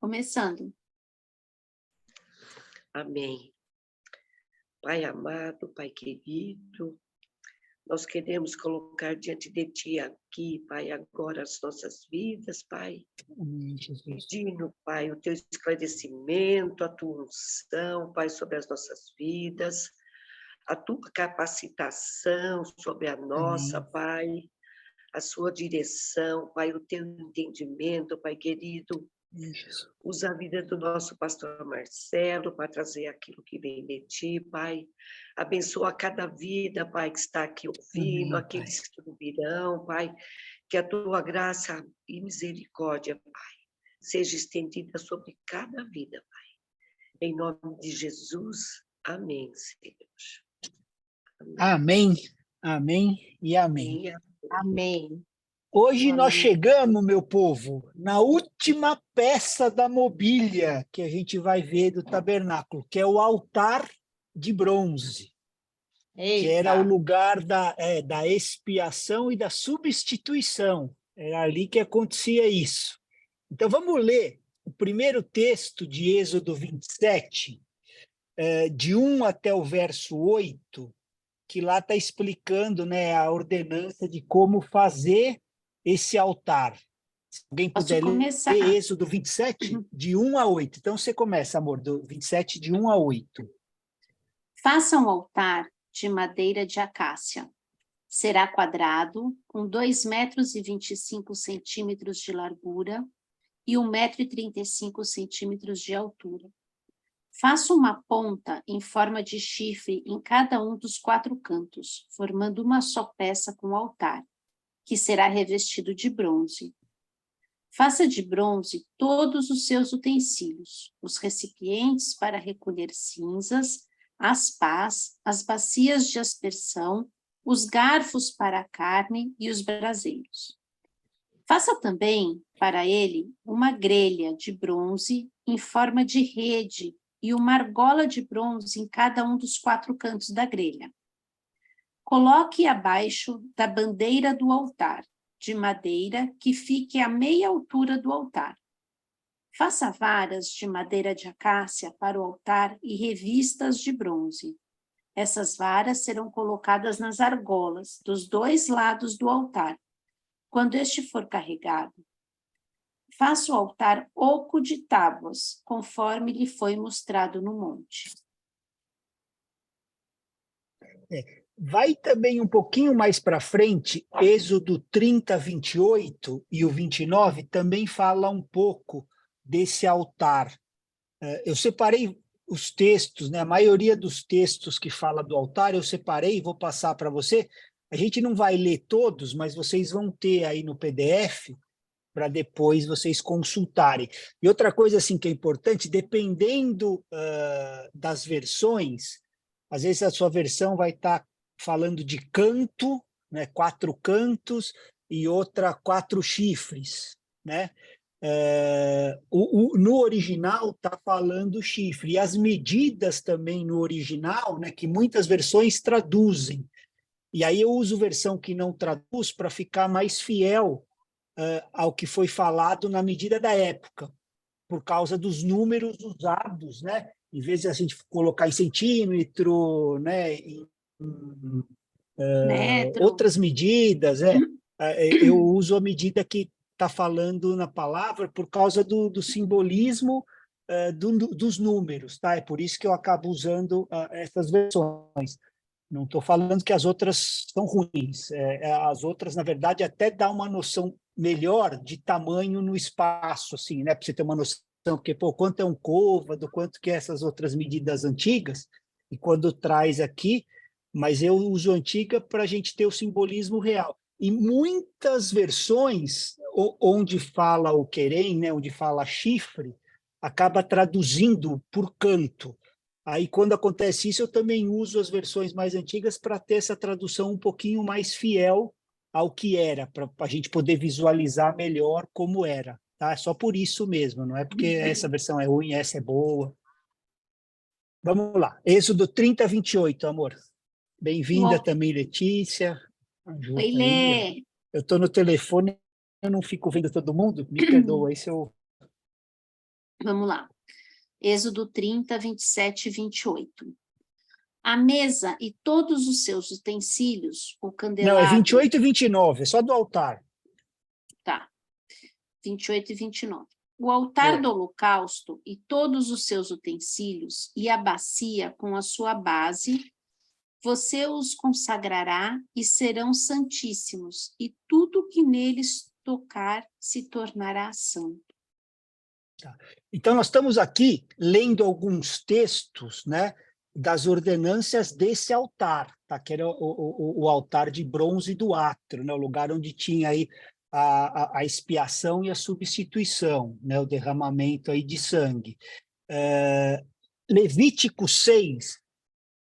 Começando. Amém. Pai amado, Pai querido, nós queremos colocar diante de Ti aqui, Pai, agora as nossas vidas, Pai, Amém, Jesus. pedindo, Pai, o Teu esclarecimento, a Tua unção, Pai, sobre as nossas vidas, a Tua capacitação sobre a nossa, Amém. Pai, a Sua direção, Pai, o Teu entendimento, Pai querido. Amém, Jesus. Usa a vida do nosso pastor Marcelo para trazer aquilo que vem de Ti, Pai. Abençoa cada vida, Pai, que está aqui ouvindo, Amém, aqueles que não virão, Pai. Que a Tua graça e misericórdia, Pai, seja estendida sobre cada vida, Pai. Em nome de Jesus, amém, Senhor. Amém, amém e amém. Amém. Amém. Hoje nós Amém. chegamos, meu povo, na última peça da mobília que a gente vai ver do tabernáculo, que é o altar de bronze, que era o lugar da expiação e da substituição. Era ali que acontecia isso. Então vamos ler o primeiro texto de Êxodo 27, de 1 até o verso 8, que lá está explicando, né, a ordenança de como fazer esse altar. Se alguém Posso puder começar? ler Êxodo 27, de 1 a 8. Então você começa, amor, do 27, de 1 a 8. Faça um altar de madeira de acácia. Será quadrado, com 2,25 metros de largura e 1,35 metros de altura. Faça uma ponta em forma de chifre em cada um dos 4 cantos, formando uma só peça com o altar, que será revestido de bronze. Faça de bronze todos os seus utensílios, os recipientes para recolher cinzas, as pás, as bacias de aspersão, os garfos para a carne e os braseiros. Faça também, para ele, uma grelha de bronze em forma de rede e uma argola de bronze em cada um dos 4 cantos da grelha. Coloque abaixo da bandeira do altar, de madeira que fique à meia altura do altar. Faça varas de madeira de acácia para o altar e revistas de bronze. Essas varas serão colocadas nas argolas dos 2 lados do altar, quando este for carregado. Faça o altar oco de tábuas, conforme lhe foi mostrado no monte. Vai também um pouquinho mais para frente, Êxodo 30, 28 e o 29 também fala um pouco desse altar. Eu separei os textos, né? A maioria dos textos que fala do altar, eu separei e vou passar para você. A gente não vai ler todos, mas vocês vão ter aí no PDF para depois vocês consultarem. E outra coisa assim que é importante, dependendo das versões, às vezes a sua versão vai estar falando de canto, né, 4 cantos, e outra 4 chifres, né? No original está falando chifre, e as medidas também no original, né, que muitas versões traduzem, e aí eu uso versão que não traduz para ficar mais fiel ao que foi falado na medida da época, por causa dos números usados, né? Em vez de a gente colocar em centímetro, né, Metro. outras medidas, eu uso a medida que está falando na palavra por causa do simbolismo dos números, tá? É por isso que eu acabo usando essas versões. Não estou falando que as outras são ruins. As outras, na verdade, até dá uma noção melhor de tamanho no espaço, assim, né? Para você ter uma noção, porque, pô, quanto é um côvado, quanto que é essas outras medidas antigas, e quando traz aqui, mas eu uso antiga para a gente ter o simbolismo real. E muitas versões, onde fala o querem, né, onde fala chifre, acaba traduzindo por canto. Aí, quando acontece isso, eu também uso as versões mais antigas para ter essa tradução um pouquinho mais fiel ao que era, para a gente poder visualizar melhor como era. Tá? Só por isso mesmo, não é porque essa versão é ruim, essa é boa. Vamos lá. Êxodo 30, 28, amor. Bem-vinda também, Letícia. Oi, Lê. Eu estou no telefone, eu não fico vendo todo mundo. Me perdoa aí se eu Vamos lá. Êxodo 30, 27 e 28. A mesa e todos os seus utensílios, o Não, é candelabro... 28 e 29, é só do altar. Tá, 28 e 29. O altar É. do holocausto e todos os seus utensílios e a bacia com a sua base, você os consagrará e serão santíssimos, e tudo que neles tocar se tornará santo. Então, nós estamos aqui lendo alguns textos, né, das ordenâncias desse altar, tá? Que era o altar de bronze do átrio, né, o lugar onde tinha aí a expiação e a substituição, né, o derramamento aí de sangue. Levítico 6,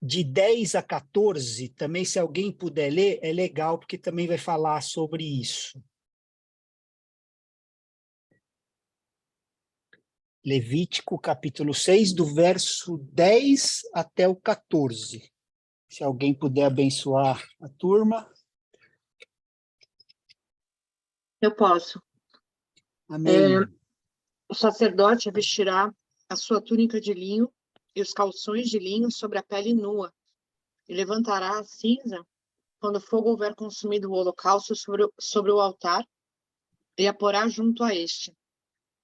de 10 a 14, também, se alguém puder ler, é legal, porque também vai falar sobre isso. Levítico, capítulo 6, do verso 10 até o 14. Se alguém puder abençoar a turma. Eu posso. Amém. O sacerdote vestirá a sua túnica de linho e os calções de linho sobre a pele nua, e levantará a cinza quando o fogo houver consumido o holocausto sobre o altar, e a porá junto a este.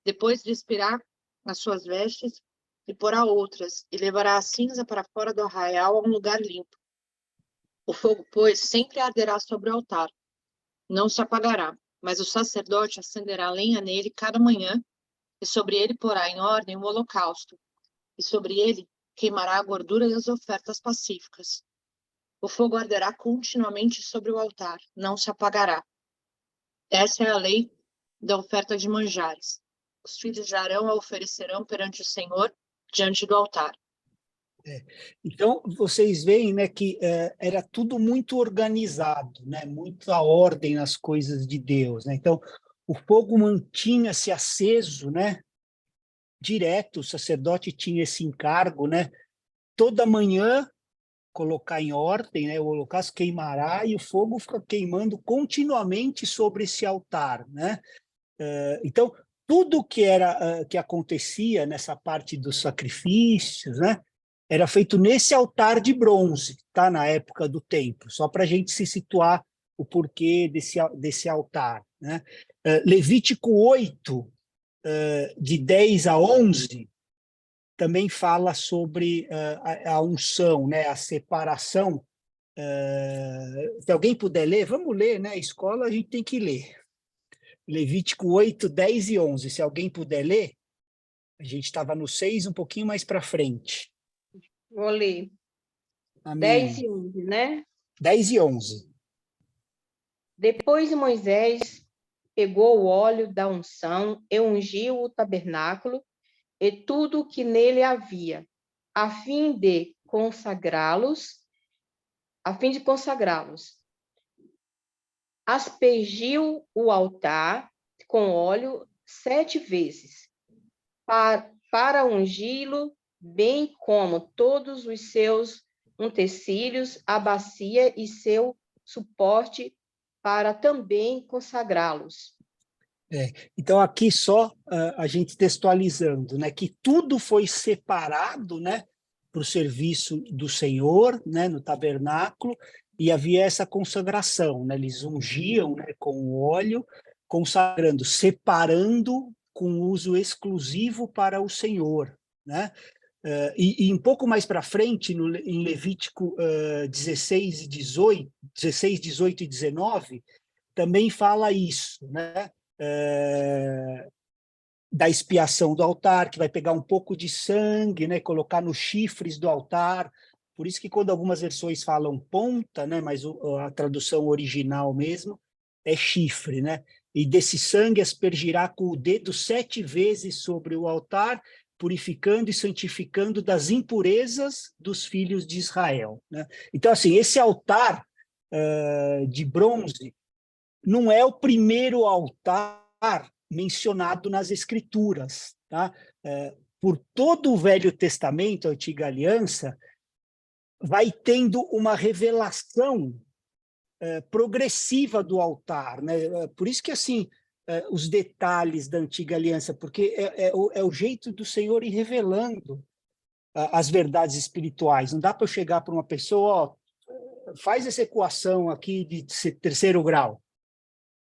Depois despirá as suas vestes e porá outras, e levará a cinza para fora do arraial a um lugar limpo. O fogo, pois, sempre arderá sobre o altar, não se apagará, mas o sacerdote acenderá lenha nele cada manhã, e sobre ele porá em ordem o holocausto, e sobre ele queimará a gordura das ofertas pacíficas. O fogo arderá continuamente sobre o altar, não se apagará. Essa é a lei da oferta de manjares. Os filhos de Arão a oferecerão perante o Senhor, diante do altar. Então, vocês veem, né, que era tudo muito organizado, né, muita ordem nas coisas de Deus, né? Então, o fogo mantinha-se aceso, né, direto, o sacerdote tinha esse encargo, né, toda manhã colocar em ordem, né, o holocausto queimará e o fogo fica queimando continuamente sobre esse altar, né? Então, tudo que acontecia nessa parte dos sacrifícios, né, era feito nesse altar de bronze, tá? Na época do templo, só para a gente se situar o porquê desse altar, né? Levítico 8, de 10 a 11, também fala sobre a unção, né? A separação. Se alguém puder ler, vamos ler, né? Escola a gente tem que ler. Levítico 8, 10 e 11. Se alguém puder ler, a gente estava no 6, um pouquinho mais para frente. Vou ler. Amém. 10 e 11, né? 10 e 11. Depois Moisés pegou o óleo da unção e ungiu o tabernáculo e tudo o que nele havia, a fim de consagrá-los. Aspergiu o altar com óleo 7 vezes, para ungí-lo, bem como todos os seus utensílios, a bacia e seu suporte, para também consagrá-los. Então, aqui só a gente textualizando, né, que tudo foi separado, né, para o serviço do Senhor, né, no tabernáculo, e havia essa consagração, né, eles ungiam, né, com o óleo, consagrando, separando com uso exclusivo para o Senhor, né? E um pouco mais para frente, em Levítico 16, 18 e 19, também fala isso, né? Da expiação do altar, que vai pegar um pouco de sangue, né, colocar nos chifres do altar. Por isso que quando algumas versões falam ponta, né, mas a tradução original mesmo é chifre, né? E desse sangue aspergirá com o dedo 7 vezes sobre o altar, purificando e santificando das impurezas dos filhos de Israel, né? Então, assim, esse altar de bronze não é o primeiro altar mencionado nas Escrituras, tá? Por todo o Velho Testamento, a Antiga Aliança, vai tendo uma revelação progressiva do altar, né? Por isso que, assim, os detalhes da antiga aliança, porque é o jeito do Senhor ir revelando as verdades espirituais. Não dá para eu chegar para uma pessoa, ó, faz essa equação aqui de terceiro grau,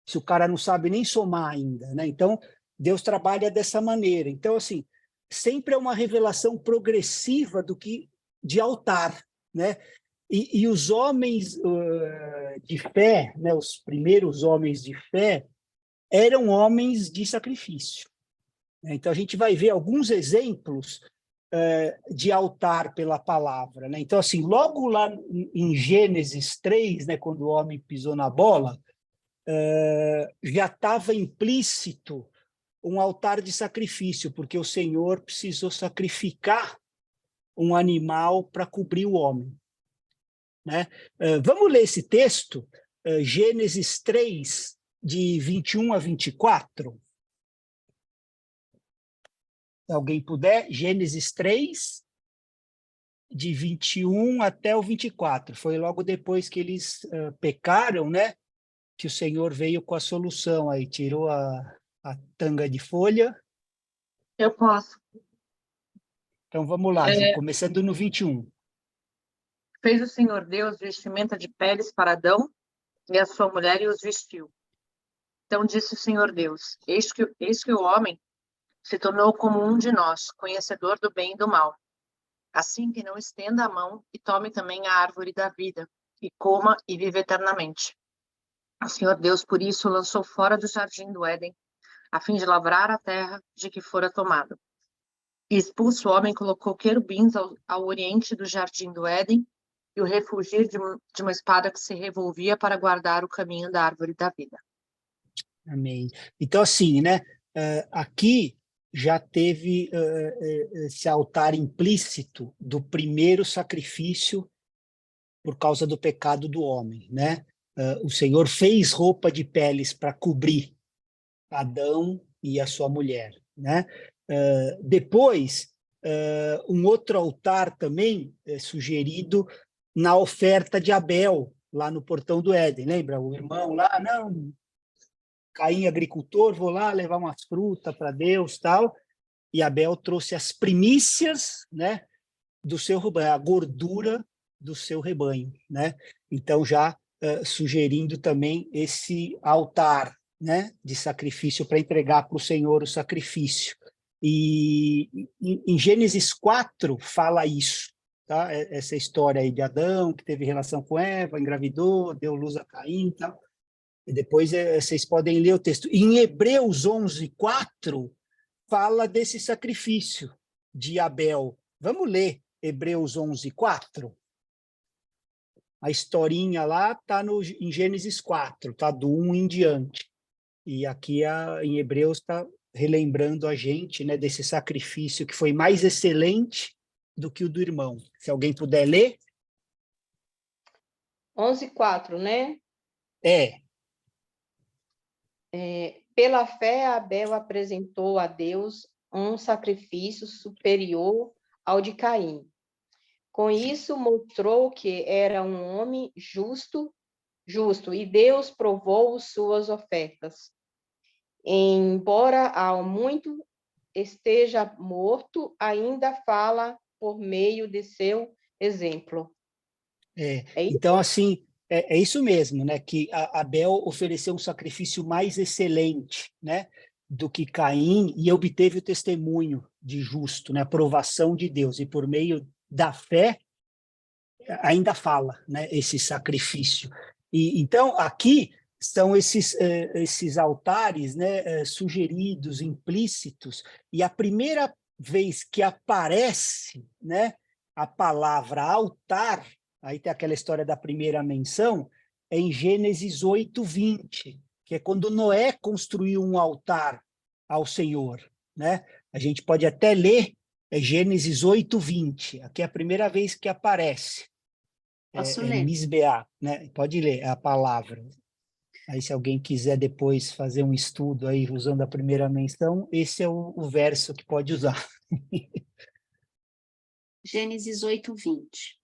se o cara não sabe nem somar ainda, né? Então, Deus trabalha dessa maneira. Então, assim, sempre é uma revelação progressiva de altar, né? E os homens de fé, né, os primeiros homens de fé, eram homens de sacrifício. Então, a gente vai ver alguns exemplos de altar pela palavra, né? Então, assim, logo lá em Gênesis 3, né, quando o homem pisou na bola, já estava implícito um altar de sacrifício, porque o Senhor precisou sacrificar um animal para cobrir o homem, né? Vamos ler esse texto, Gênesis 3, de 21 a 24? Se alguém puder, Gênesis 3, de 21 até o 24. Foi logo depois que eles pecaram, né? Que o Senhor veio com a solução aí, tirou a tanga de folha. Eu posso. Então vamos lá, Ju, começando no 21. Fez o Senhor Deus vestimenta de peles para Adão e a sua mulher e os vestiu. Então disse o Senhor Deus, eis que o homem se tornou como um de nós, conhecedor do bem e do mal. Assim que não estenda a mão e tome também a árvore da vida, e coma e vive eternamente. O Senhor Deus, por isso, o lançou fora do jardim do Éden, a fim de lavrar a terra de que fora tomado. E expulso o homem, colocou querubins ao oriente do jardim do Éden, e o refugio de uma espada que se revolvia para guardar o caminho da árvore da vida. Amém. Então, assim, né? Aqui já teve esse altar implícito do primeiro sacrifício por causa do pecado do homem, né? O Senhor fez roupa de peles para cobrir Adão e a sua mulher, né? Depois, um outro altar também é sugerido na oferta de Abel, lá no portão do Éden, lembra? O irmão lá, não, Caim agricultor, vou lá levar umas frutas para Deus, tal, e Abel trouxe as primícias, né, do seu rebanho, a gordura do seu rebanho, né? Então já sugerindo também esse altar, né, de sacrifício para entregar para o Senhor o sacrifício. E em Gênesis 4 fala isso, tá? Essa história aí de Adão, que teve relação com Eva, engravidou, deu luz a Caim e tal. E depois vocês podem ler o texto. Em Hebreus 11, 4, fala desse sacrifício de Abel. Vamos ler Hebreus 11, 4? A historinha lá está em Gênesis 4, tá? Do 1 em diante. E aqui em Hebreus está relembrando a gente, né, desse sacrifício que foi mais excelente do que o do irmão. Se alguém puder ler. 11:4, né? Pela fé, Abel apresentou a Deus um sacrifício superior ao de Caim. Com isso, mostrou que era um homem justo, e Deus provou suas ofertas. Embora há muito esteja morto, ainda fala por meio de seu exemplo. Então, assim, é isso mesmo, né? Que Abel ofereceu um sacrifício mais excelente, né, do que Caim, e obteve o testemunho de justo, né, a aprovação de Deus, e por meio da fé ainda fala, né, esse sacrifício. E então aqui são esses altares, né, sugeridos, implícitos, e a primeira vez que aparece, né, a palavra altar, aí tem aquela história da primeira menção, é em Gênesis 8:20, que é quando Noé construiu um altar ao Senhor, né? A gente pode até ler Gênesis 8:20, aqui é a primeira vez que aparece. Posso ler? Misbeá, né? Pode ler a palavra. Aí, se alguém quiser depois fazer um estudo aí usando a primeira menção, esse é o verso que pode usar. Gênesis 8:20.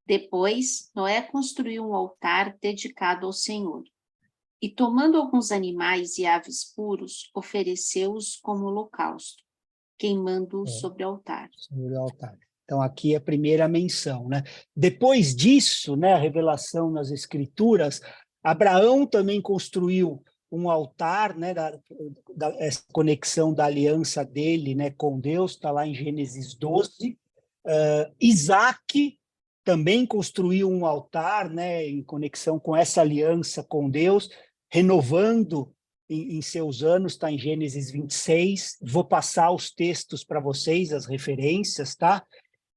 Depois, Noé construiu um altar dedicado ao Senhor. E tomando alguns animais e aves puros, ofereceu-os como holocausto, queimando-os sobre o altar. Sobre o altar. Então, aqui é a primeira menção, né? Depois disso, né, a revelação nas Escrituras, Abraão também construiu um altar, né, essa conexão da aliança dele, né, com Deus, está lá em Gênesis 12. Isaac também construiu um altar, né, em conexão com essa aliança com Deus, renovando em seus anos, está em Gênesis 26. Vou passar os textos para vocês, as referências, tá?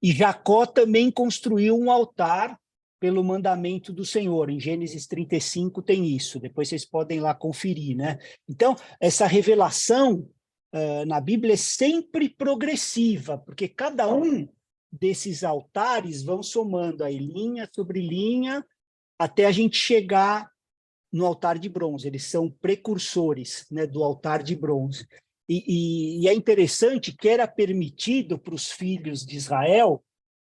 E Jacó também construiu um altar pelo mandamento do Senhor. Em Gênesis 35 tem isso, depois vocês podem lá conferir, né? Então, essa revelação na Bíblia é sempre progressiva, porque cada um desses altares vão somando aí linha sobre linha até a gente chegar no altar de bronze. Eles são precursores, né, do altar de bronze. E é interessante que era permitido para os filhos de Israel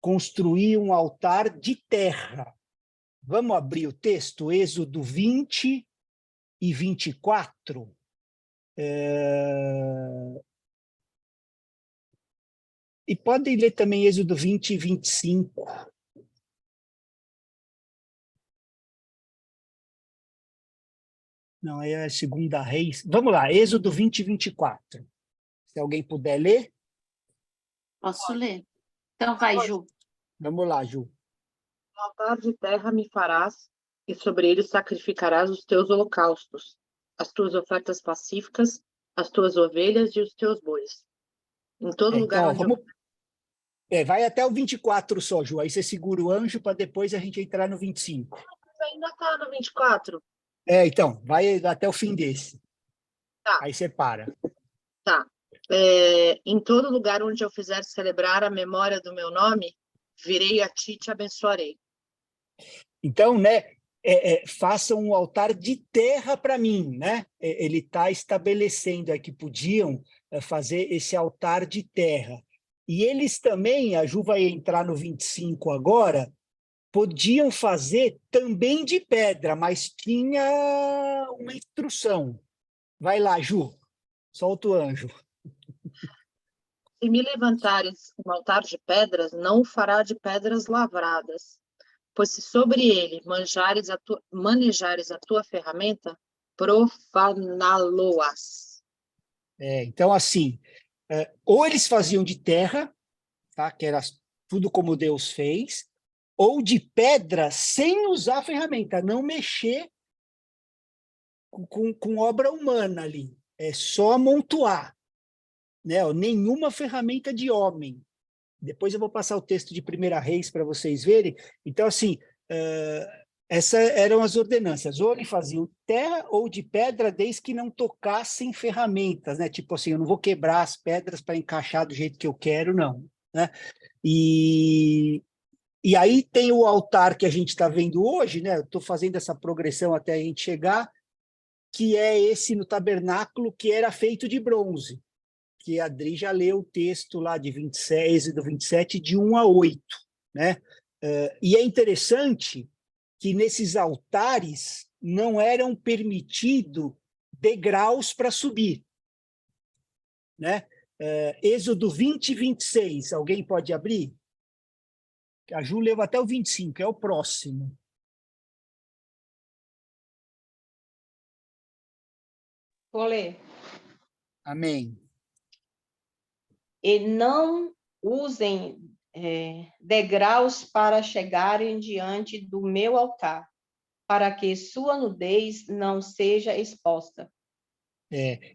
construir um altar de terra. Vamos abrir o texto, Êxodo 20 e 24. E podem ler também Êxodo 20 e 25. Não, é a segunda Reis. Vamos lá, Êxodo 20 e 24. Se alguém puder ler. Posso ler? Então vai, Ju. Vamos lá, Ju. Um altar de terra me farás, e sobre ele sacrificarás os teus holocaustos, as tuas ofertas pacíficas, as tuas ovelhas e os teus bois. Em todo lugar Então, onde vamos... vai até o 24 só, Ju. Aí você segura o anjo para depois a gente entrar no 25. ainda está no 24. Então, vai até o fim desse. Tá. Aí você para. Tá. Em todo lugar onde eu fizer celebrar a memória do meu nome, virei a ti e te abençoarei. Então, né, façam um altar de terra para mim, né? Ele está estabelecendo que podiam fazer esse altar de terra. E eles também, a Ju vai entrar no 25 agora, podiam fazer também de pedra, mas tinha uma instrução. Vai lá, Ju, solta o anjo. Se me levantares um altar de pedras, não o fará de pedras lavradas, pois se sobre ele manejares a tua ferramenta, profaná-lo-ás. Então, assim, ou eles faziam de terra, tá? Que era tudo como Deus fez, ou de pedra sem usar ferramenta, não mexer com obra humana ali, é só amontoar, né? Nenhuma ferramenta de homem. Depois eu vou passar o texto de 1 Reis para vocês verem. Então, assim, essas eram as ordenanças, ou ele fazia de terra ou de pedra, desde que não tocassem ferramentas, né? Tipo assim, eu não vou quebrar as pedras para encaixar do jeito que eu quero, não, né? E aí tem o altar que a gente está vendo hoje, né? Eu estou fazendo essa progressão até a gente chegar, que é esse no tabernáculo, que era feito de bronze, que a Adri já leu o texto lá de 27, Êxodo 27, de 1 a 8, né? E é interessante que nesses altares não eram permitidos degraus para subir, né? Êxodo 20 e 26, alguém pode abrir? A Ju leu até o 25, é o próximo. Vou ler. Amém. E não usem degraus para chegarem diante do meu altar, para que sua nudez não seja exposta.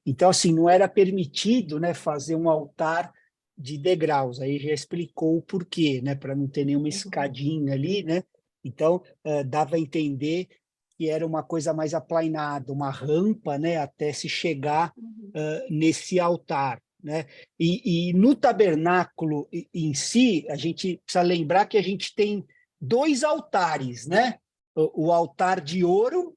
Então, assim, não era permitido, né, fazer um altar de degraus. Aí já explicou o porquê, né, para não ter nenhuma escadinha ali, né? Então, dava a entender que era uma coisa mais aplainada, uma rampa, né, até se chegar nesse altar, né? E no tabernáculo em si, a gente precisa lembrar que a gente tem 2 altares, né? O altar de ouro,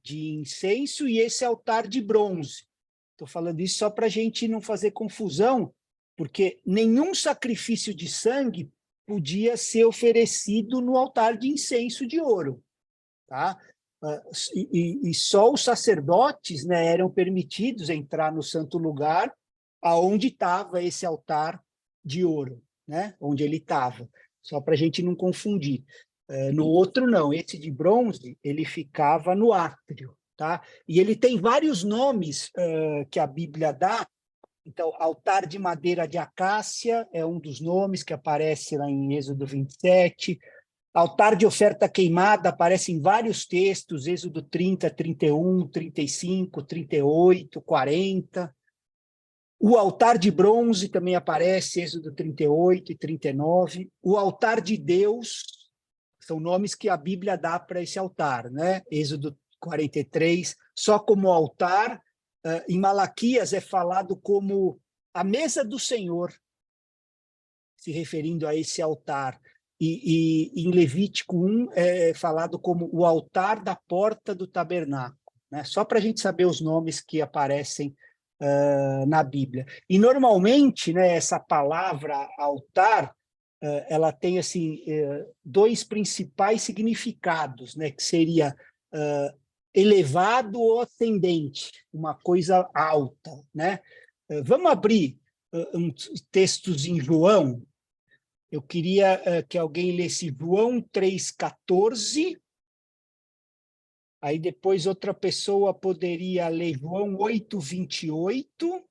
de incenso, e esse altar de bronze. Estou falando isso só para a gente não fazer confusão, porque nenhum sacrifício de sangue podia ser oferecido no altar de incenso de ouro, tá? e só os sacerdotes, né, eram permitidos entrar no santo lugar aonde estava esse altar de ouro, né, onde ele estava, só para a gente não confundir. No outro, não. Esse de bronze, ele ficava no átrio, tá? E ele tem vários nomes que a Bíblia dá. Então, altar de madeira de acácia é um dos nomes que aparece lá em Êxodo 27. Altar de oferta queimada aparece em vários textos, Êxodo 30, 31, 35, 38, 40. O altar de bronze também aparece, Êxodo 38 e 39. O altar de Deus, são nomes que a Bíblia dá para esse altar, né? Êxodo 43, só como altar. Em Malaquias é falado como a mesa do Senhor, se referindo a esse altar. E em Levítico 1 é falado como o altar da porta do tabernáculo, né? Só para a gente saber os nomes que aparecem na Bíblia. E normalmente, né, essa palavra altar, ela tem assim dois principais significados, né, que seria elevado ou ascendente, uma coisa alta, né? Vamos abrir textos em João. Eu queria que alguém lesse João 3,14. Aí depois outra pessoa poderia ler João 8,28.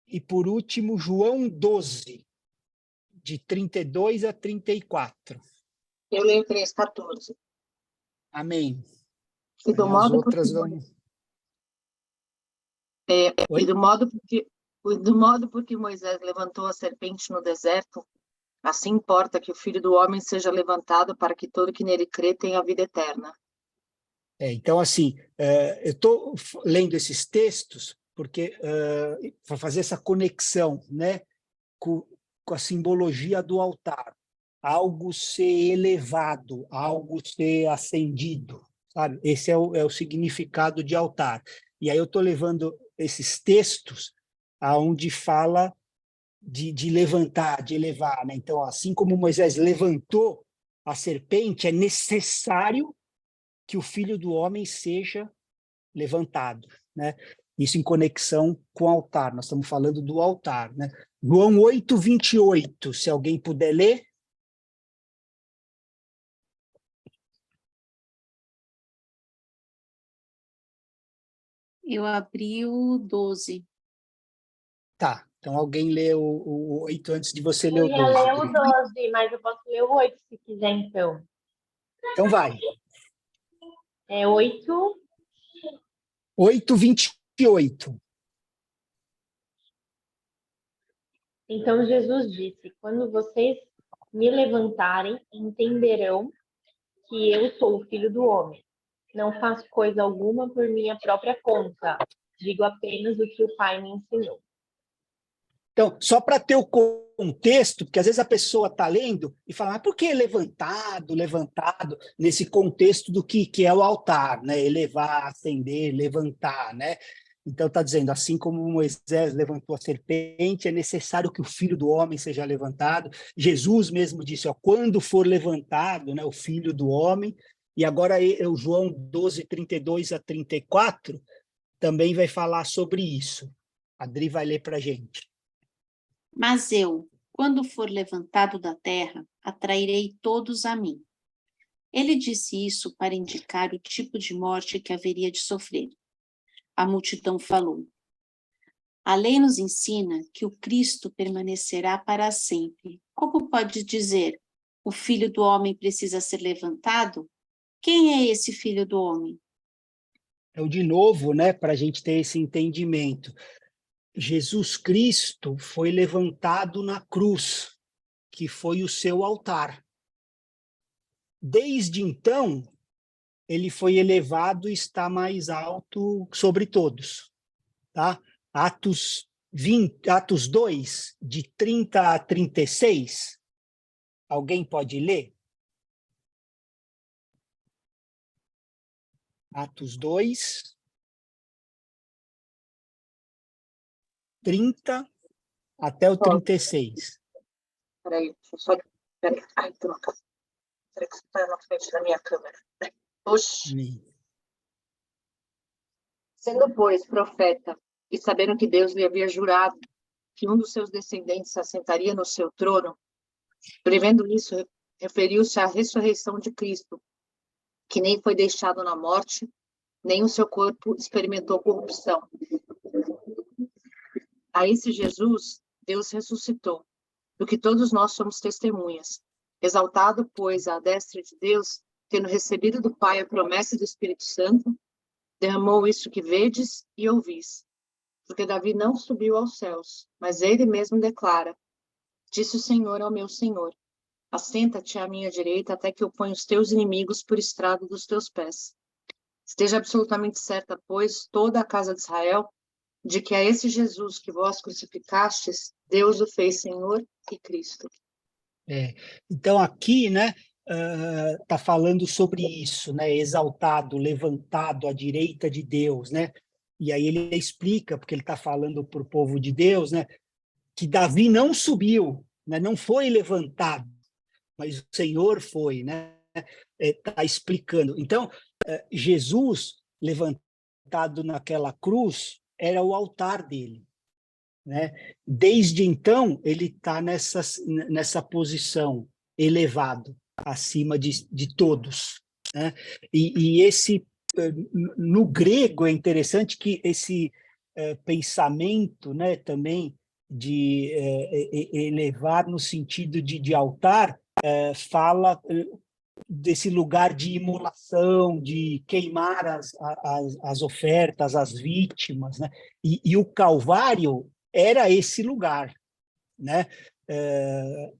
E por último, João 12, de 32 a 34. Eu leio 3,14. Amém. E do Aí as modo outras porque, vão... e do modo porque Moisés levantou a serpente no deserto, assim importa que o Filho do Homem seja levantado para que todo que nele crê tenha a vida eterna. Então, assim, eu estou lendo esses textos porque para fazer essa conexão, né, com a simbologia do altar. Algo ser elevado, algo ser ascendido, sabe? Esse é o significado de altar. E aí eu estou levando esses textos aonde fala de levantar, de elevar, né? Então, assim como Moisés levantou a serpente, é necessário que o Filho do Homem seja levantado, né? Isso em conexão com o altar. Nós estamos falando do altar, né? João 8:28, se alguém puder ler. Eu abri o 12. Tá, então alguém lê o 8 antes de você ler Eu o ia 12. ler o 12, mas eu posso ler o 8 se quiser, então. Então vai. É 8. 8:28. Então Jesus disse: quando vocês me levantarem, entenderão que eu sou o Filho do Homem. Não faço coisa alguma por minha própria conta. Digo apenas o que o Pai me ensinou. Então, só para ter o contexto, porque às vezes a pessoa está lendo e fala, mas por que levantado, levantado, nesse contexto do que é o altar, né? Elevar, acender, levantar, né? Então está dizendo, assim como Moisés levantou a serpente, é necessário que o Filho do Homem seja levantado. Jesus mesmo disse, ó, quando for levantado, né, o Filho do Homem, e agora o João 12, 32 a 34, também vai falar sobre isso. A Adri vai ler para a gente. Mas eu, quando for levantado da terra, atrairei todos a mim. Ele disse isso para indicar o tipo de morte que haveria de sofrer. A multidão falou. A lei nos ensina que o Cristo permanecerá para sempre. Como pode dizer, o Filho do Homem precisa ser levantado? Quem é esse Filho do Homem? Então, de novo, né, para a gente ter esse entendimento, Jesus Cristo foi levantado na cruz, que foi o seu altar. Desde então, ele foi elevado e está mais alto sobre todos. Tá? Atos 2, de 30 a 36. Alguém pode ler? Atos 2, 30 até o 36. Peraí, deixa eu só... Peraí. Ai, troca. Peraí que você está na frente da minha câmera. Oxe. Amém. Sendo, pois, profeta, e sabendo que Deus lhe havia jurado que um dos seus descendentes se assentaria no seu trono, prevendo isso, referiu-se à ressurreição de Cristo, que nem foi deixado na morte, nem o seu corpo experimentou corrupção. A esse Jesus, Deus ressuscitou, do que todos nós somos testemunhas. Exaltado, pois, à destra de Deus, tendo recebido do Pai a promessa do Espírito Santo, derramou isso que vedes e ouvis. Porque Davi não subiu aos céus, mas ele mesmo declara: disse o Senhor ao meu Senhor: assenta-te à minha direita até que eu ponha os teus inimigos por estrado dos teus pés. Esteja absolutamente certa, pois, toda a casa de Israel, de que a esse Jesus que vós crucificastes, Deus o fez Senhor e Cristo. Então, aqui, né, está falando sobre isso, né, exaltado, levantado à direita de Deus, né, e aí ele explica, porque ele está falando para o povo de Deus, né, que Davi não subiu, né, não foi levantado, mas o Senhor foi, né, está explicando. Então, Jesus levantado naquela cruz era o altar dele, né? Desde então, ele está nessa posição, elevado, acima de todos, né? E esse, no grego, é interessante que esse pensamento, né, também de elevar no sentido de altar, fala desse lugar de imolação, de queimar as ofertas, as vítimas, né? E o Calvário era esse lugar, né?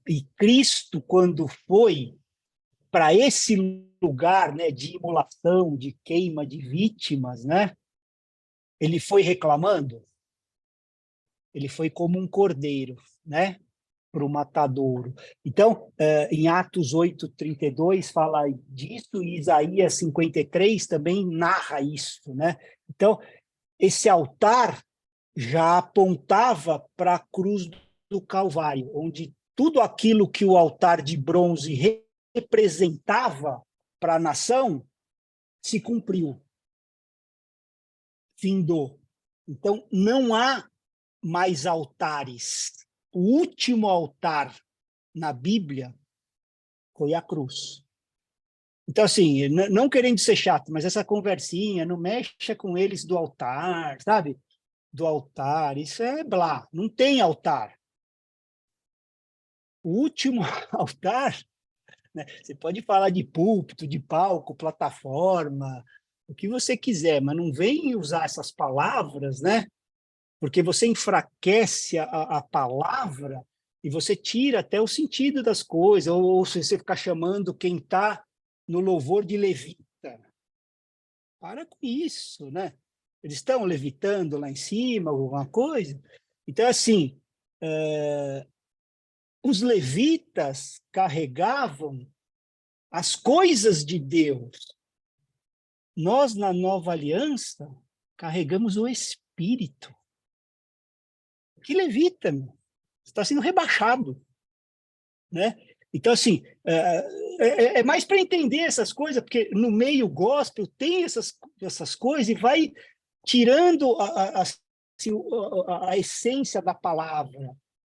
E Cristo, quando foi para esse lugar, né, de imolação, de queima de vítimas, né? Ele foi reclamando, ele foi como um cordeiro, né? Para o matadouro. Então, em Atos 8:32 fala disso, e Isaías 53 também narra isso, né? Então, esse altar já apontava para a cruz do Calvário, onde tudo aquilo que o altar de bronze representava para a nação se cumpriu, findou. Então, não há mais altares. O último altar na Bíblia foi a cruz. Então, assim, não querendo ser chato, mas essa conversinha, não mexa com eles do altar, sabe? Do altar, isso é blá, não tem altar. O último altar, né? Você pode falar de púlpito, de palco, plataforma, o que você quiser, mas não vem usar essas palavras, né? Porque você enfraquece a palavra e você tira até o sentido das coisas, ou se você ficar chamando quem está no louvor de levita. Para com isso, né? Eles estão levitando lá em cima, alguma coisa. Então, assim, os levitas carregavam as coisas de Deus. Nós, na nova aliança, carregamos o Espírito. Que levita, meu? Está sendo rebaixado, né? Então, assim, é mais para entender essas coisas, porque no meio gospel tem essas coisas e vai tirando a essência da palavra,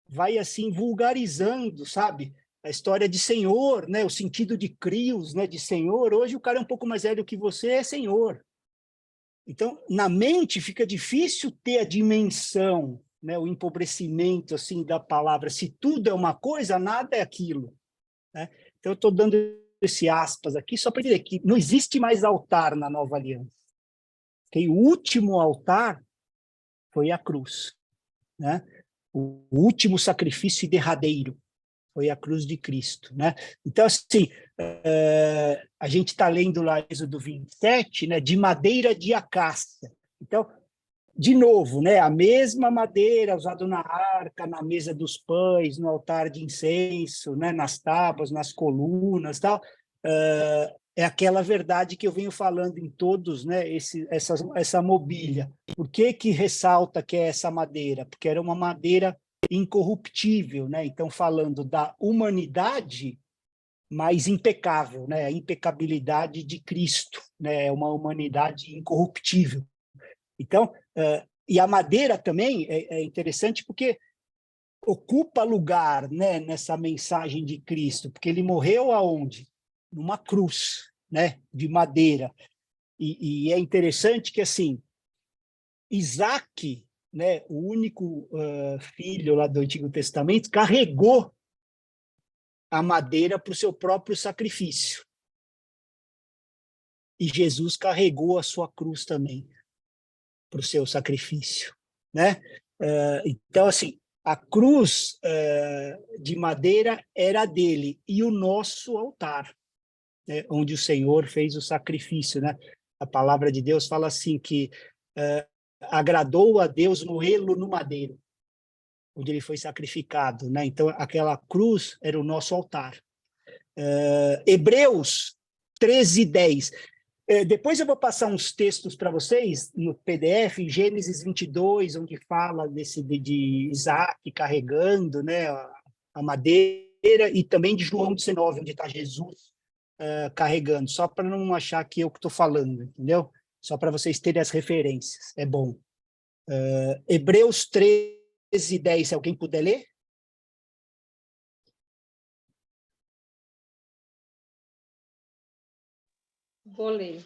vai, assim, vulgarizando, sabe? A história de Senhor, né? O sentido de crios, né? De Senhor. Hoje o cara é um pouco mais velho que você, é Senhor. Então, na mente fica difícil ter a dimensão, né, o empobrecimento assim da palavra. Se tudo é uma coisa, nada é aquilo, né? Então eu estou dando esse aspas aqui só para dizer que não existe mais altar na nova aliança. O último altar foi a cruz, né? O último sacrifício derradeiro foi a cruz de Cristo, né? Então, assim, a gente está lendo lá Êxodo 27, né, de madeira de acácia. Então, de novo, né, a mesma madeira usada na arca, na mesa dos pães, no altar de incenso, né, nas tábuas, nas colunas, tal. É aquela verdade que eu venho falando em todos, né, essa mobília. Por que ressalta que é essa madeira? Porque era uma madeira incorruptível, né? Então, falando da humanidade, mas impecável, né? A impecabilidade de Cristo, né? É uma humanidade incorruptível. Então, e a madeira também é interessante porque ocupa lugar, né, nessa mensagem de Cristo, porque ele morreu aonde? Numa cruz, né, de madeira. E é interessante que, assim, Isaac, né, o único filho lá do Antigo Testamento, carregou a madeira para o seu próprio sacrifício. E Jesus carregou a sua cruz também para o seu sacrifício, né? Então, assim, a cruz de madeira era dele e o nosso altar, né, onde o Senhor fez o sacrifício, né? A palavra de Deus fala assim que agradou a Deus moê-lo no madeiro, onde ele foi sacrificado, né? Então, aquela cruz era o nosso altar. Hebreus 13:10. Depois eu vou passar uns textos para vocês no PDF, em Gênesis 22, onde fala de Isaac carregando, né, a madeira, e também de João 19, onde está Jesus carregando, só para não achar que eu que estou falando, entendeu? Só para vocês terem as referências, é bom. Hebreus 13:10, se alguém puder ler. Vou ler.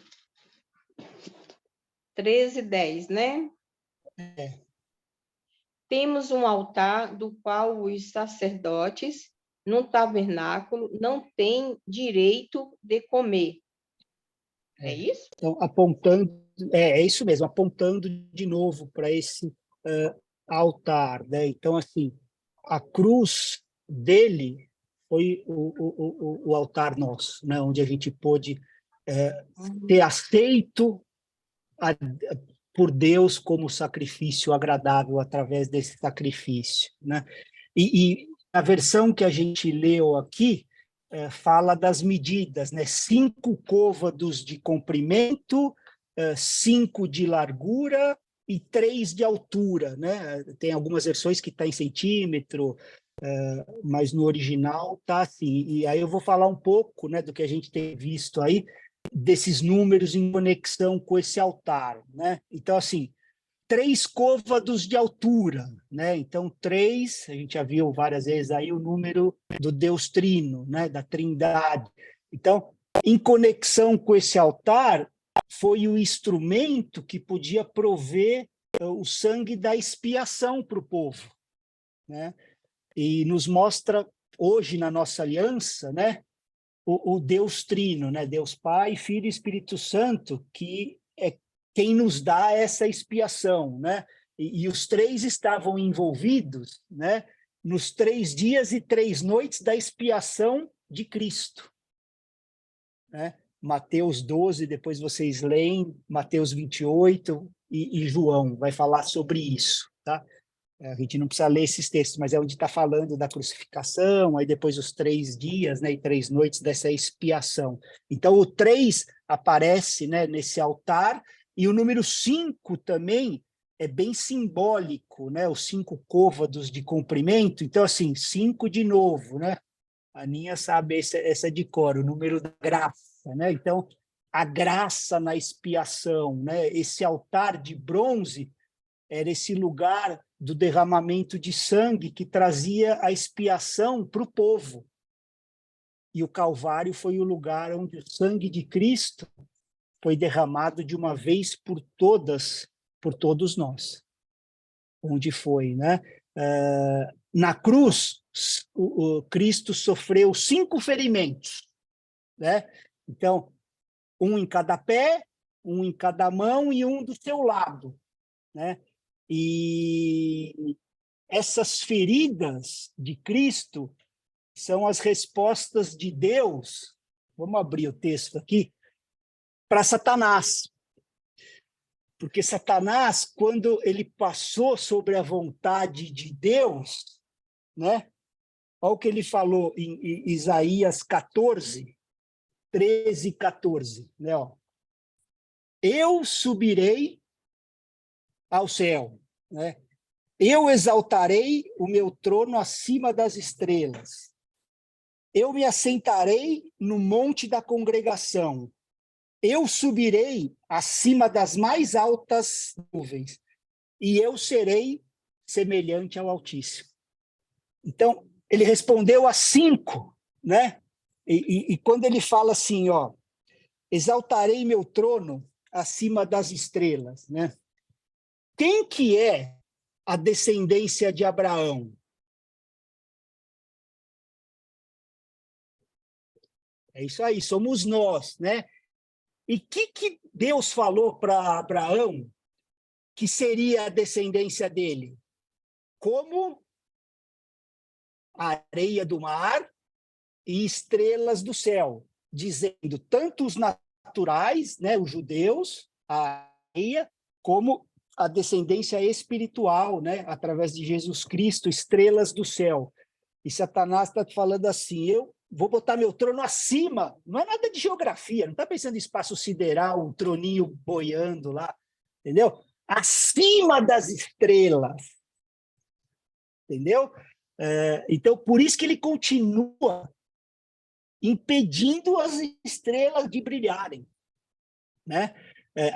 13:10, né? Temos um altar do qual os sacerdotes, no tabernáculo, não têm direito de comer. É isso? Então, apontando, é isso mesmo, apontando de novo para esse altar, né? Então, assim, a cruz dele foi o altar nosso, né? Onde a gente pôde ter aceito por Deus como sacrifício agradável através desse sacrifício, né? E a versão que a gente leu aqui fala das medidas, né? 5 côvados de comprimento, 5 de largura e 3 de altura, né? Tem algumas versões que está em centímetro, mas no original está assim. E aí eu vou falar um pouco, né, do que a gente tem visto aí, desses números em conexão com esse altar, né? Então, assim, 3 côvados de altura, né? Então, 3, a gente já viu várias vezes aí o número do Deus Trino, né? Da Trindade. Então, em conexão com esse altar, foi o instrumento que podia prover o sangue da expiação para o povo, né? E nos mostra hoje na nossa aliança, né? O Deus Trino, né? Deus Pai, Filho e Espírito Santo, que é quem nos dá essa expiação, né? E os 3 estavam envolvidos, né? Nos 3 dias e 3 noites da expiação de Cristo, né? Mateus 12, depois vocês leem, Mateus 28 e João vai falar sobre isso, tá? A gente não precisa ler esses textos, mas é onde está falando da crucificação, aí depois os 3 dias, né, e 3 noites dessa expiação. Então, o 3 aparece, né, nesse altar, e o número 5 também é bem simbólico, né, os 5 côvados de comprimento. Então, assim, 5 de novo, né? A Aninha sabe essa de cor, o número da graça, né? Então, a graça na expiação, né? Esse altar de bronze era esse lugar do derramamento de sangue que trazia a expiação para o povo. E o Calvário foi o lugar onde o sangue de Cristo foi derramado de uma vez por todas, por todos nós. Onde foi, né? Na cruz, o Cristo sofreu 5 ferimentos, né? Então, um em cada pé, um em cada mão e um do seu lado, né? E essas feridas de Cristo são as respostas de Deus, vamos abrir o texto aqui, para Satanás. Porque Satanás, quando ele passou sobre a vontade de Deus, né? Olha o que ele falou em Isaías 14, 13 e 14, né? Ó. Eu subirei ao céu, né? Eu exaltarei o meu trono acima das estrelas. eu me assentarei no monte da congregação, eu subirei acima das mais altas nuvens, e eu serei semelhante ao Altíssimo. Então, ele respondeu a 5, né? E quando ele fala assim, ó, exaltarei meu trono acima das estrelas, né? Quem que é a descendência de Abraão? É isso aí, somos nós, né? E que Deus falou para Abraão que seria a descendência dele? Como a areia do mar e estrelas do céu, dizendo tanto os naturais, né, os judeus, a areia, como a descendência espiritual, né, através de Jesus Cristo, estrelas do céu. E Satanás está falando assim, eu vou botar meu trono acima, não é nada de geografia, não está pensando em espaço sideral, um troninho boiando lá, entendeu? Acima das estrelas, entendeu? Então, por isso que ele continua impedindo as estrelas de brilharem, né?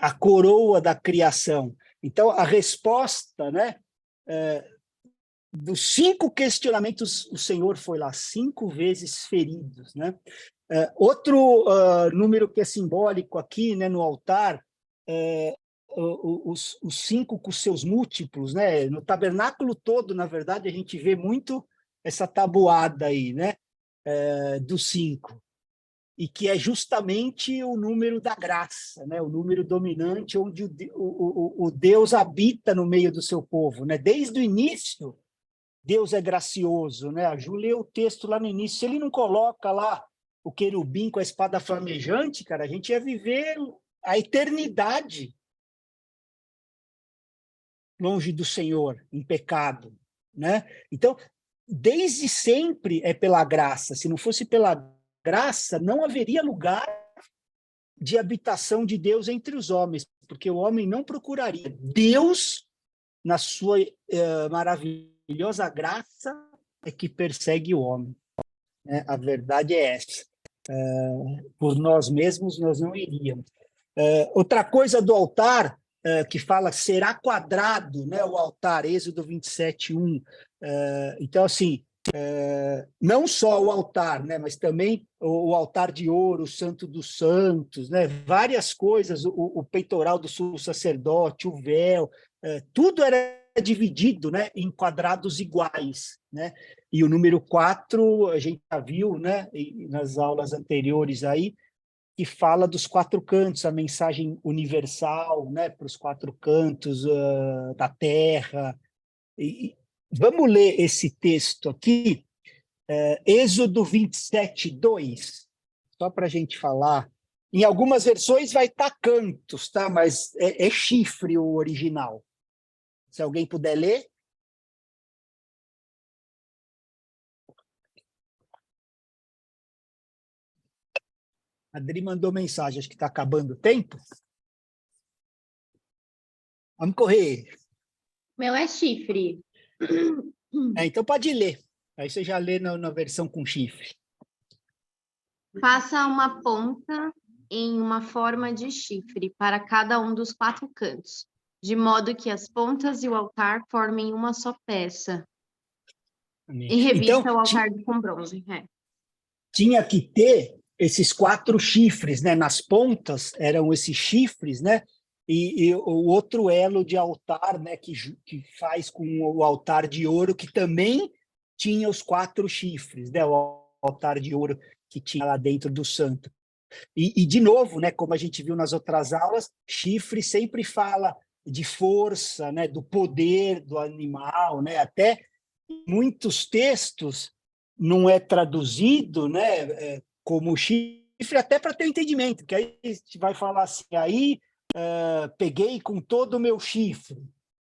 A coroa da criação. Então, a resposta, né? Dos 5 questionamentos, o Senhor foi lá 5 vezes feridos, né? Outro número que é simbólico aqui, né, no altar, os 5 com seus múltiplos, né? No tabernáculo todo, na verdade, a gente vê muito essa tabuada aí, né? Dos 5. E que é justamente o número da graça, né? O número dominante, onde o Deus habita no meio do seu povo, né? Desde o início, Deus é gracioso, né? A Ju leu o texto lá no início. Se ele não coloca lá o querubim com a espada flamejante, cara, a gente ia viver a eternidade longe do Senhor, em pecado, né? Então, desde sempre é pela graça. Se não fosse pela graça, não haveria lugar de habitação de Deus entre os homens, porque o homem não procuraria. Deus, na sua maravilhosa graça, é que persegue o homem. Né? A verdade é essa. Por nós mesmos, nós não iríamos. Outra coisa do altar, que fala será quadrado, né, o altar, Êxodo 27:1. Então, assim, não só o altar, né, mas também o altar de ouro, o Santo dos Santos, né, várias coisas, o peitoral do sumo sacerdote, o véu, tudo era dividido, né, em quadrados iguais, né? E o número 4, a gente já viu, né, nas aulas anteriores aí, que fala dos 4 cantos, a mensagem universal, né, para os 4 cantos da terra. E vamos ler esse texto aqui, Êxodo 27:2, só para a gente falar. Em algumas versões vai estar cantos, tá? Mas é chifre o original. Se alguém puder ler. A Adri mandou mensagem, acho que está acabando o tempo. Vamos correr. Meu é chifre. Então pode ler. Aí você já lê na versão com chifre. Faça uma ponta em uma forma de chifre para cada um dos 4 cantos, de modo que as pontas e o altar formem uma só peça. Amém. E revista Então, o altar com bronze. Tinha que ter esses 4 chifres, né? Nas pontas eram esses chifres, né? E o outro elo de altar, né? Que faz com o altar de ouro, que também tinha os 4 chifres, né? O altar de ouro que tinha lá dentro do santo. E de novo, né? Como a gente viu nas outras aulas, chifre sempre fala de força, né? Do poder do animal, né? Até muitos textos não é traduzido, né, como chifre, até para ter entendimento, que aí a gente vai falar assim, aí peguei com todo o meu chifre.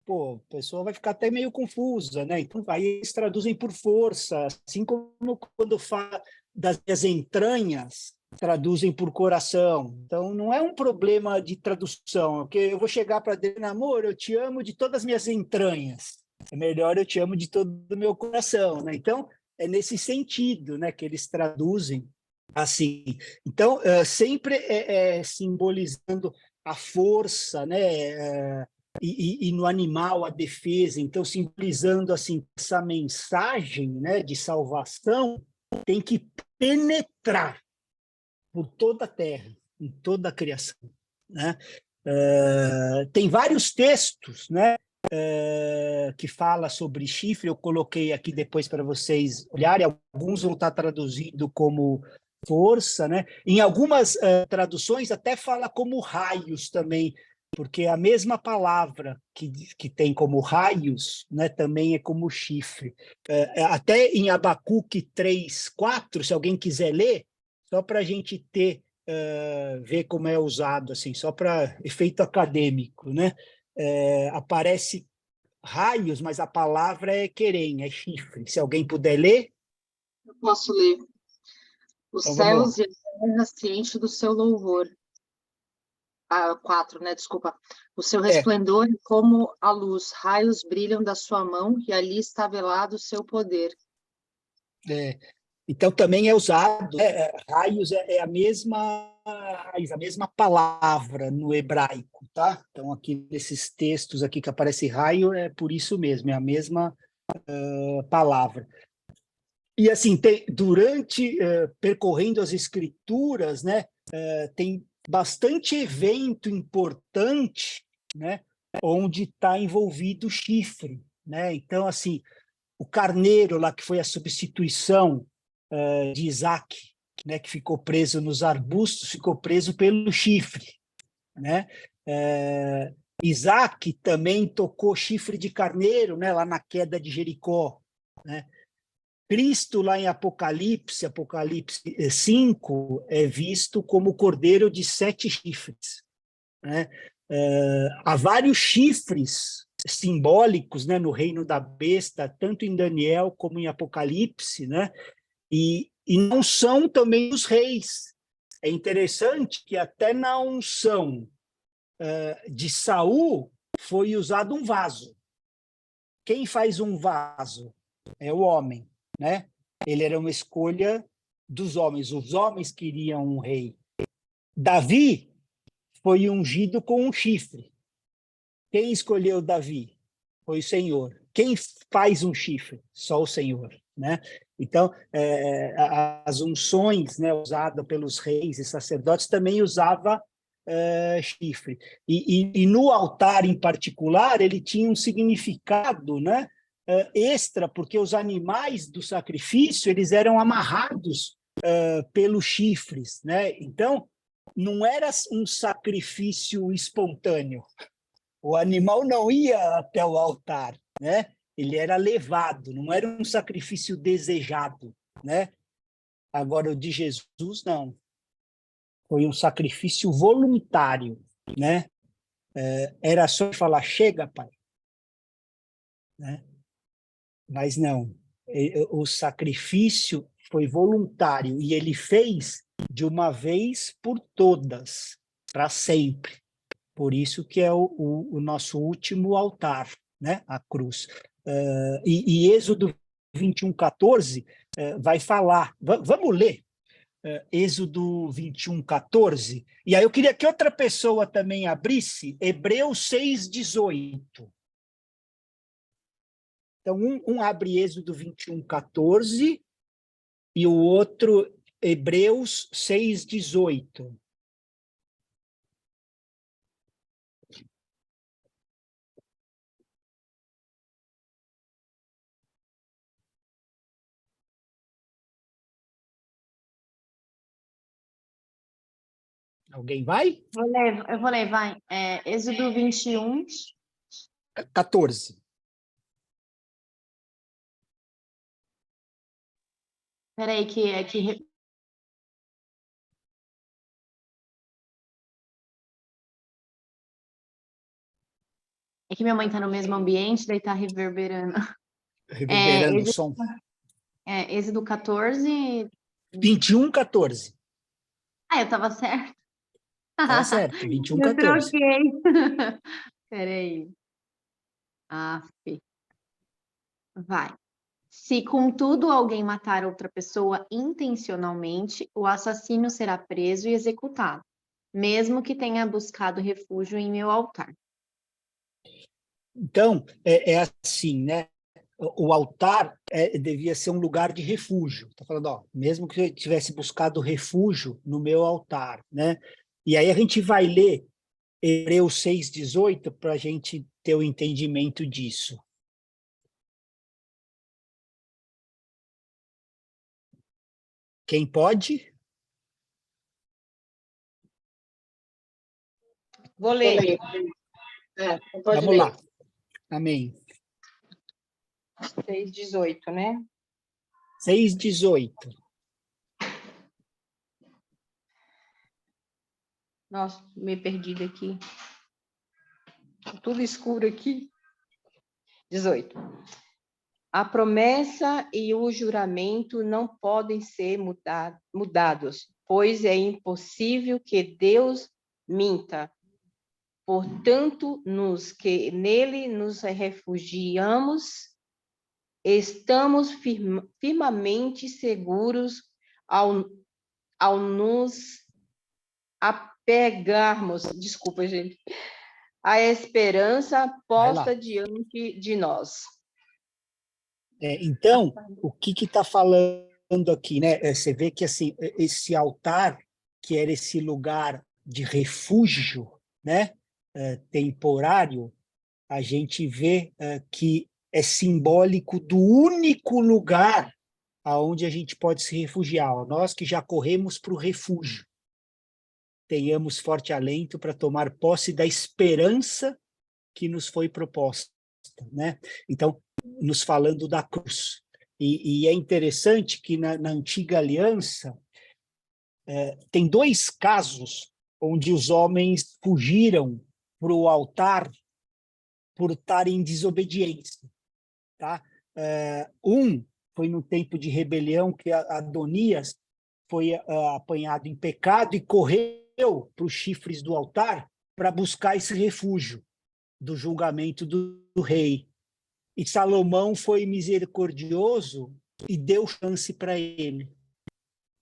Pô, a pessoa vai ficar até meio confusa, né? Então, aí eles traduzem por força, assim como quando fala das minhas entranhas, traduzem por coração. Então, não é um problema de tradução, porque eu vou chegar para Deus, amor, eu te amo de todas as minhas entranhas. É melhor eu te amo de todo o meu coração, né? Então, é nesse sentido, né, que eles traduzem assim. Então, sempre simbolizando a força, né, e no animal a defesa. Então, simbolizando assim essa mensagem, né, de salvação tem que penetrar por toda a terra, em toda a criação, né? Tem vários textos, né, que fala sobre chifre. Eu coloquei aqui depois para vocês olharem. Alguns vão estar traduzidos como força, né? Em algumas traduções até fala como raios também, porque a mesma palavra que tem como raios, né, também é como chifre. Até em Abacuque 3:4, se alguém quiser ler, só para a gente ter, ver como é usado, assim, só para efeito acadêmico, né? Aparece raios, mas a palavra é querem, é chifre. Se alguém puder ler. Eu posso ler. Os Então, vamos lá. céus e a terra se enchem do seu louvor. 4, né? Desculpa. O seu resplendor é como a luz, raios brilham da sua mão e ali está velado o seu poder. Então, também é usado, raios é a mesma raiz, a mesma palavra no hebraico, tá? Então, aqui nesses textos aqui que aparece raio, é por isso mesmo, é a mesma palavra. E assim, durante, percorrendo as escrituras, né, tem bastante evento importante, né, onde está envolvido o chifre, né? Então, assim, o carneiro lá, que foi a substituição de Isaac, né, que ficou preso nos arbustos, ficou preso pelo chifre, né? Isaac também tocou chifre de carneiro, né, lá na queda de Jericó, né? Cristo, lá em Apocalipse 5, é visto como cordeiro de 7 chifres, né? Há vários chifres simbólicos, né, no reino da besta, tanto em Daniel como em Apocalipse, né? E não são também os reis. É interessante que até na unção de Saul foi usado um vaso. Quem faz um vaso? É o homem, né? Ele era uma escolha dos homens. Os homens queriam um rei. Davi foi ungido com um chifre. Quem escolheu Davi? Foi o Senhor. Quem faz um chifre? Só o Senhor, né? Então, as unções, né, usadas pelos reis e sacerdotes também usava chifre. E no altar, em particular, ele tinha um significado, né, extra, porque os animais do sacrifício eles eram amarrados pelos chifres, né? Então, não era um sacrifício espontâneo. O animal não ia até o altar, né? Ele era levado, não era um sacrifício desejado, né? Agora, o de Jesus, não. Foi um sacrifício voluntário, né? Era só falar, chega, pai. Né? Mas não. O sacrifício foi voluntário e ele fez de uma vez por todas, para sempre. Por isso que é o nosso último altar, né? A cruz. E Êxodo 21:14 vai falar. Vamos ler Êxodo 21:14. E aí eu queria que outra pessoa também abrisse Hebreus 6:18. Então, um abre Êxodo 21:14 e o outro Hebreus 6:18. Alguém vai? Eu vou ler, vai. Êxodo 21. 14. Peraí, é que minha mãe está no mesmo ambiente, daí está reverberando. Reverberando o som. Êxodo 14. 21:14. Ah, eu estava certo. Tá certo, Eu 21:14. troquei. Peraí. Vai. Se, contudo, alguém matar outra pessoa intencionalmente, o assassino será preso e executado, mesmo que tenha buscado refúgio em meu altar. Então, é assim, né? O altar devia ser um lugar de refúgio. Está falando, ó, mesmo que eu tivesse buscado refúgio no meu altar, né? E aí a gente vai ler Hebreus 6,18 para a gente ter o entendimento disso. Quem pode? Vou ler. Pode Vamos ler. lá. Amém. 6:18, né? 6,18. Nossa, meio perdida aqui. Tudo escuro aqui. 18. A promessa e o juramento não podem ser mudados, pois é impossível que Deus minta. Portanto, que nele nos refugiamos, estamos firmemente seguros ao nos apegarmos, desculpa, gente, à esperança posta diante de nós. Então, o que está falando aqui, né? Você vê que assim, esse altar, que era esse lugar de refúgio, né? Temporário, a gente vê que é simbólico do único lugar aonde a gente pode se refugiar. Ó, nós que já corremos para o refúgio, tenhamos forte alento para tomar posse da esperança que nos foi proposta, né? Então, nos falando da cruz. E é interessante que na antiga aliança tem dois casos onde os homens fugiram para o altar por estarem em desobediência, tá? Um foi no tempo de rebelião que Adonias foi apanhado em pecado e correu para os chifres do altar para buscar esse refúgio do julgamento do rei. E Salomão foi misericordioso e deu chance para ele.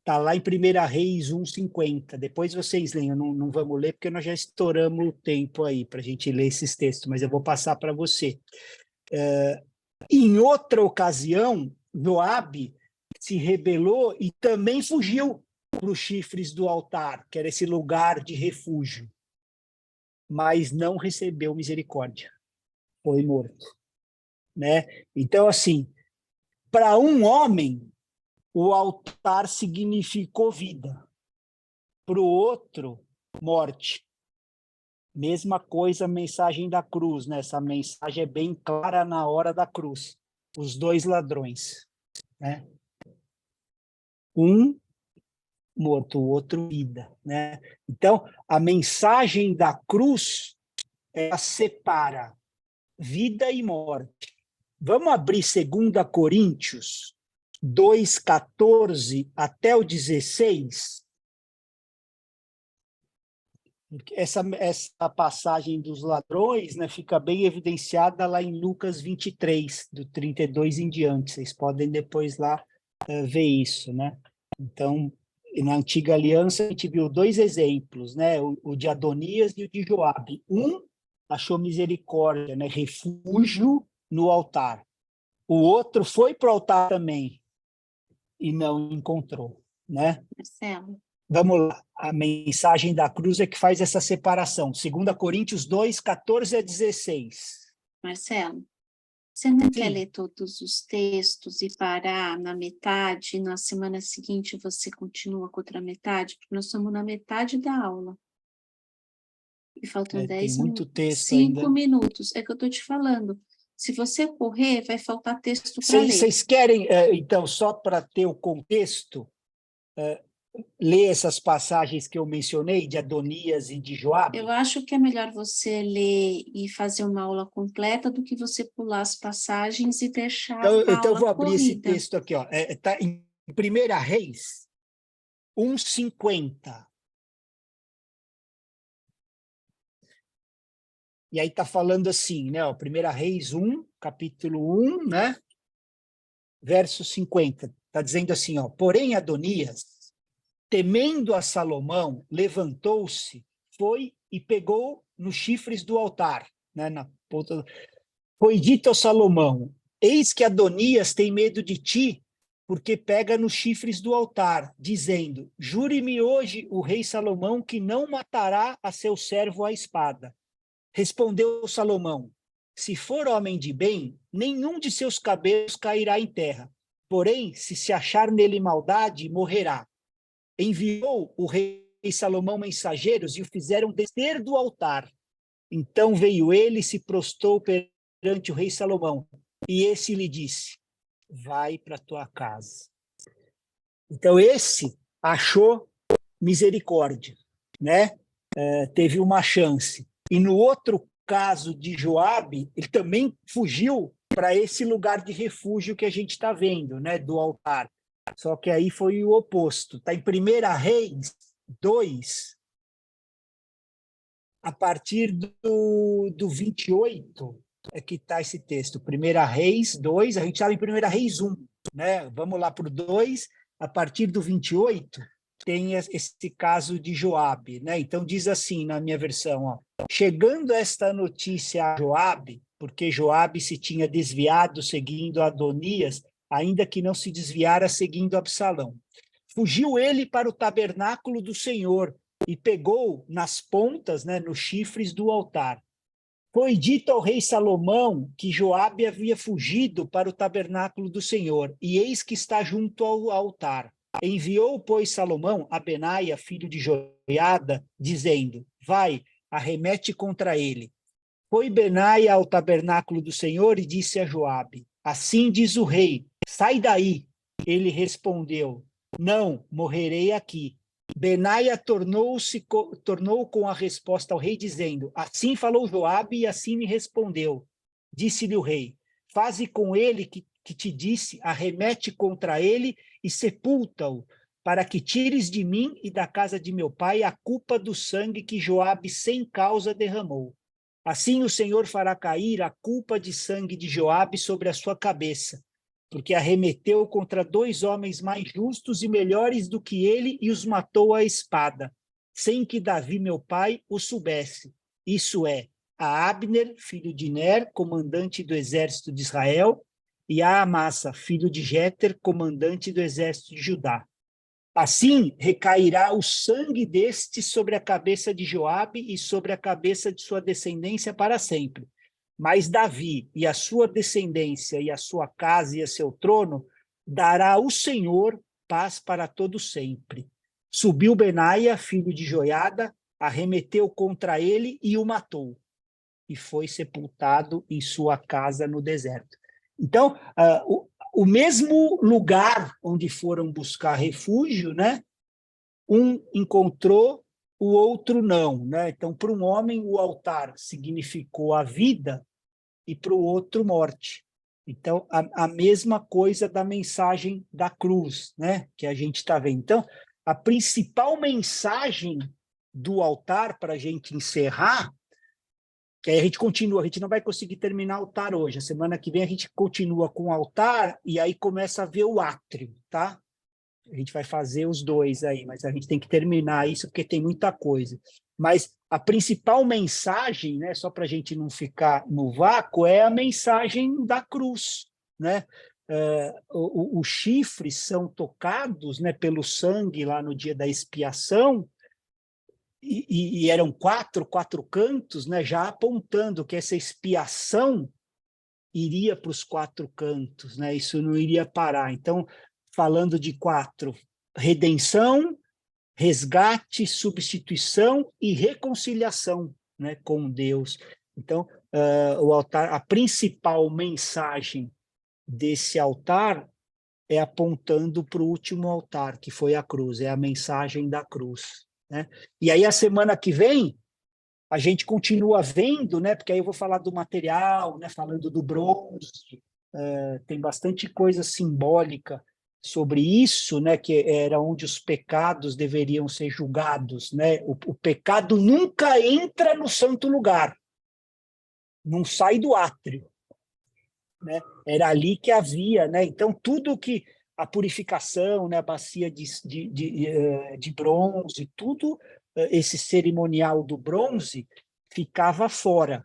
Está lá em 1 Reis 1,50. Depois vocês leem, não vamos ler, porque nós já estouramos o tempo aí para a gente ler esses textos, mas eu vou passar para você. Em outra ocasião, Joabe se rebelou e também fugiu para os chifres do altar, que era esse lugar de refúgio, mas não recebeu misericórdia. Foi morto. Né? Então, assim, para um homem, o altar significou vida. Para o outro, morte. Mesma coisa a mensagem da cruz, né? Essa mensagem é bem clara na hora da cruz. Os dois ladrões, né? Um morto, o outro vida, né? Então, a mensagem da cruz ela separa vida e morte. Vamos abrir 2 Coríntios 2:14 até o 16. Essa passagem dos ladrões, né, fica bem evidenciada lá em Lucas 23, do 32 em diante. Vocês podem depois lá ver isso, né? Então, na antiga aliança, a gente viu dois exemplos, né? O de Adonias e o de Joabe. Um achou misericórdia, né? Refúgio no altar. O outro foi para o altar também e não encontrou, né? Marcelo, Vamos lá. A mensagem da cruz é que faz essa separação. 2 Coríntios 2, 14 a 16. Marcelo, você não quer Sim. ler todos os textos e parar na metade, e na semana seguinte você continua com outra metade? Porque nós estamos na metade da aula. E faltam Tem 10 muito minutos, texto 5 ainda. minutos. É que eu estou te falando. Se você correr, vai faltar texto para ler. Vocês querem, então, só para ter o contexto, ler essas passagens que eu mencionei, de Adonias e de Joabe? Eu acho que é melhor você ler e fazer uma aula completa do que você pular as passagens e deixar Então, a eu aula vou abrir esse corrida. texto aqui. Está em 1 Reis 1:50. E aí está falando assim, né? 1 Reis 1, capítulo 1, né? verso 50. Está dizendo assim, ó, porém Adonias, temendo a Salomão, levantou-se, foi e pegou nos chifres do altar, né, na ponta. Foi dito a Salomão, eis que Adonias tem medo de ti, porque pega nos chifres do altar, dizendo, jure-me hoje o rei Salomão que não matará a seu servo à espada. Respondeu Salomão, se for homem de bem, nenhum de seus cabelos cairá em terra. Porém, se achar nele maldade, morrerá. Enviou o rei Salomão mensageiros e o fizeram descer do altar. Então veio ele e se prostrou perante o rei Salomão. E esse lhe disse, vai para tua casa. Então esse achou misericórdia, né? Teve uma chance. E no outro caso de Joabe, ele também fugiu para esse lugar de refúgio que a gente está vendo, né? Do altar. Só que aí foi o oposto. Está em 1 Reis 2, a partir do 28, é que está esse texto. 1 Reis 2, a gente estava em 1 Reis 1, né? Vamos lá para o 2, a partir do 28, tem esse caso de Joabe, né? Então diz assim na minha versão, ó, chegando esta notícia a Joabe, porque Joabe se tinha desviado seguindo Adonias, ainda que não se desviara seguindo Absalão. Fugiu ele para o tabernáculo do Senhor e pegou nas pontas, né, nos chifres do altar. Foi dito ao rei Salomão que Joabe havia fugido para o tabernáculo do Senhor, e eis que está junto ao altar. Enviou, pois, Salomão a Benaia, filho de Joiada, dizendo, vai, arremete contra ele. Foi Benaia ao tabernáculo do Senhor e disse a Joabe, assim diz o rei, sai daí. Ele respondeu, não, morrerei aqui. Benaia tornou com a resposta ao rei, dizendo, assim falou Joabe e assim me respondeu. Disse-lhe o rei, faze com ele que te disse, arremete contra ele e sepulta-o, para que tires de mim e da casa de meu pai a culpa do sangue que Joabe sem causa derramou. Assim o Senhor fará cair a culpa de sangue de Joabe sobre a sua cabeça, porque arremeteu contra 2 homens mais justos e melhores do que ele e os matou à espada, sem que Davi, meu pai, o soubesse. Isso é, a Abner, filho de Ner, comandante do exército de Israel, e a Amasa, filho de Jeter, comandante do exército de Judá. Assim recairá o sangue deste sobre a cabeça de Joabe e sobre a cabeça de sua descendência para sempre. Mas Davi e a sua descendência e a sua casa e a seu trono dará o Senhor paz para todo sempre. Subiu Benaia, filho de Joiada, arremeteu contra ele e o matou. E foi sepultado em sua casa no deserto. Então, o mesmo lugar onde foram buscar refúgio, né? Um encontrou, o outro não, né? Então, para um homem, o altar significou a vida e para o outro, morte. Então, a mesma coisa da mensagem da cruz, né? Que a gente está vendo. Então, a principal mensagem do altar, para a gente encerrar, que aí a gente continua, a gente não vai conseguir terminar o altar hoje. A semana que vem a gente continua com o altar e aí começa a ver o átrio, tá? A gente vai fazer os 2 aí, mas a gente tem que terminar isso porque tem muita coisa. Mas a principal mensagem, né, só para a gente não ficar no vácuo, é a mensagem da cruz, né? Os chifres são tocados, né, pelo sangue lá no dia da expiação, e eram quatro cantos, né, já apontando que essa expiação iria para os 4 cantos, né, isso não iria parar. Então, falando de 4, redenção, resgate, substituição e reconciliação, né, com Deus. Então, o altar, a principal mensagem desse altar é apontando para o último altar, que foi a cruz, é a mensagem da cruz, né? E aí, a semana que vem, a gente continua vendo, né, porque aí eu vou falar do material, né, falando do bronze, tem bastante coisa simbólica sobre isso, né, que era onde os pecados deveriam ser julgados, né? O pecado nunca entra no santo lugar, não sai do átrio, né? Era ali que havia, né? Então, tudo que a purificação, né? A bacia de bronze, tudo esse cerimonial do bronze ficava fora,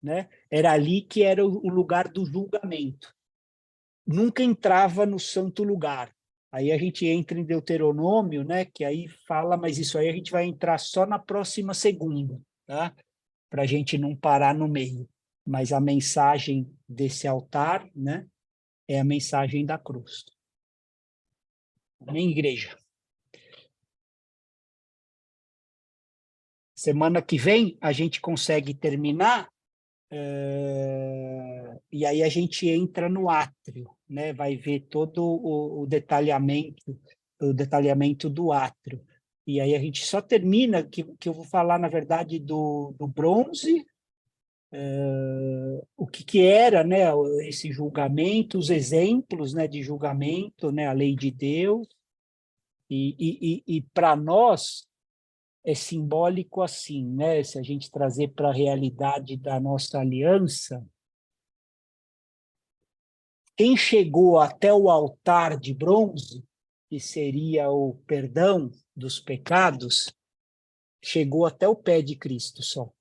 né? Era ali que era o lugar do julgamento. Nunca entrava no santo lugar. Aí a gente entra em Deuteronômio, né? Que aí fala, mas isso aí a gente vai entrar só na próxima segunda, tá? Para a gente não parar no meio. Mas a mensagem desse altar, né? É a mensagem da cruz. Amém, igreja? Semana que vem a gente consegue terminar e aí a gente entra no átrio, né? Vai ver todo o detalhamento do átrio. E aí a gente só termina, que eu vou falar, na verdade, do bronze, o que era, né, esse julgamento, os exemplos, né, de julgamento, né, a lei de Deus. E para nós é simbólico assim, né? Se a gente trazer para a realidade da nossa aliança, quem chegou até o altar de bronze, que seria o perdão dos pecados, chegou até o pé de Cristo só.